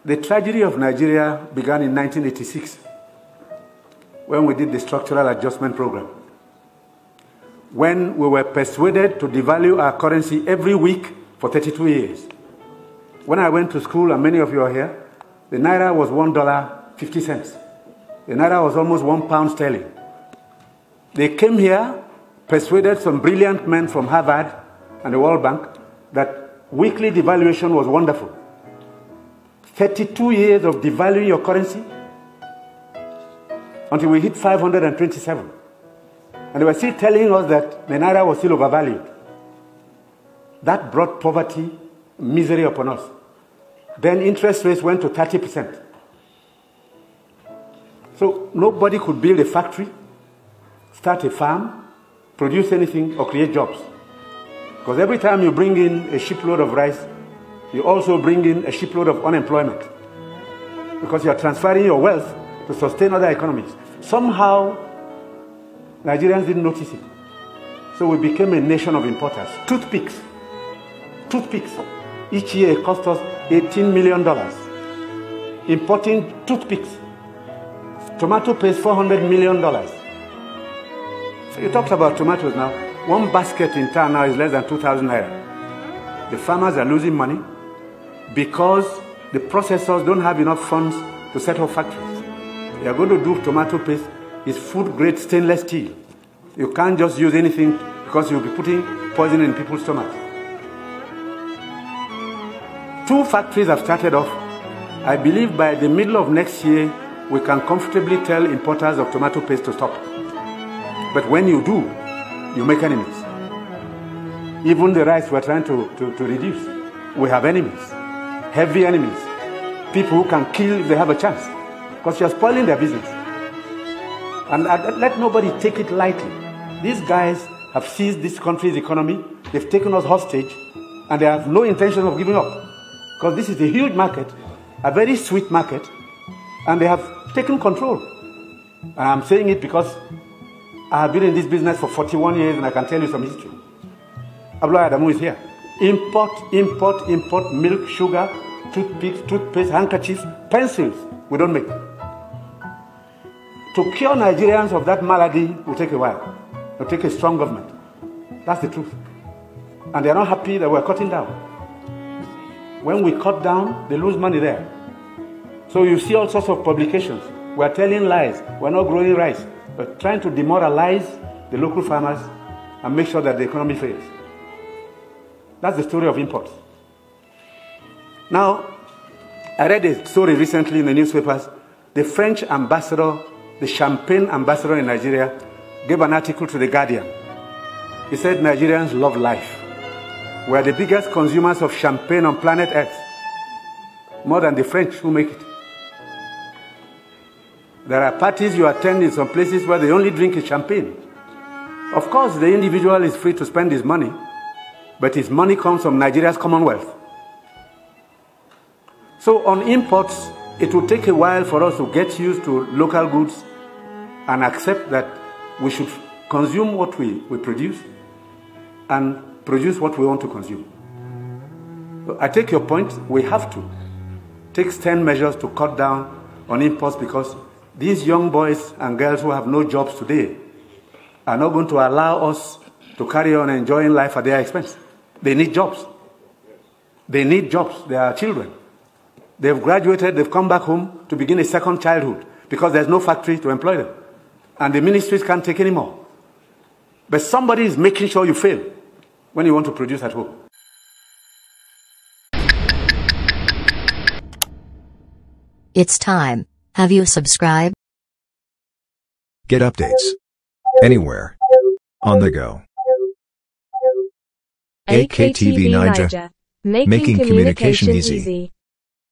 The tragedy of Nigeria began in 1986 when we did the structural adjustment program. When we were persuaded to devalue our currency every week for 32 years. When I went to school, and many of you are here, the naira was $1.50. The naira was almost £1 sterling. They came here, persuaded some brilliant men from Harvard and the World Bank that weekly devaluation was wonderful. 32 years of devaluing your currency until we hit 527. And they were still telling us that the naira was still overvalued. That brought poverty, misery upon us. Then interest rates went to 30%. So nobody could build a factory, start a farm, produce anything, or create jobs. Because every time you bring in a shipload of rice, you also bring in a shipload of unemployment. Because you are transferring your wealth to sustain other economies. Somehow, Nigerians didn't notice it. So we became a nation of importers. Toothpicks. Toothpicks. Each year it cost us $18 million. Importing toothpicks. Tomato paste, $400 million. So you talked about tomatoes now. One basket in town now is less than 2,000 naira. The farmers are losing money because the processors don't have enough funds to set up factories. They are going to do tomato paste. It's food-grade stainless steel. You can't just use anything because you'll be putting poison in people's stomachs. 2 factories have started off. I believe by the middle of next year, we can comfortably tell importers of tomato paste to stop. But when you do, you make enemies. Even the rice we're trying to reduce. We have enemies, heavy enemies, people who can kill if they have a chance, because you're spoiling their business. And let nobody take it lightly. These guys have seized this country's economy, they've taken us hostage, and they have no intention of giving up. Because this is a huge market, a very sweet market, and they have taken control. And I'm saying it because I have been in this business for 41 years and I can tell you some history. Abdullah Adamu is here. Import milk, sugar, toothpicks, toothpaste, handkerchiefs, pencils. We don't make. To cure Nigerians of that malady will take a while. It will take a strong government. That's the truth. And they are not happy that we're cutting down. When we cut down, they lose money there. So you see all sorts of publications. We're telling lies. We're not growing rice. We're trying to demoralize the local farmers and make sure that the economy fails. That's the story of imports. Now, I read a story recently in the newspapers. The French ambassador, the champagne ambassador in Nigeria, gave an article to The Guardian. He said Nigerians love life. We are the biggest consumers of champagne on planet Earth, more than the French who make it. There are parties you attend in some places where they only drink champagne. Of course, the individual is free to spend his money, but his money comes from Nigeria's commonwealth. So on imports, it will take a while for us to get used to local goods and accept that we should consume what we produce and produce what we want to consume. So I take your point. We have to take stern measures to cut down on imports because these young boys and girls who have no jobs today are not going to allow us to carry on enjoying life at their expense. They need jobs. They need jobs. They are children. They've graduated, they've come back home to begin a second childhood because there's no factory to employ them. And the ministries can't take any more. But somebody is making sure you fail when you want to produce at home. It's time. Have you subscribed? Get updates anywhere, on the go. AK TV Naija, making communication easy.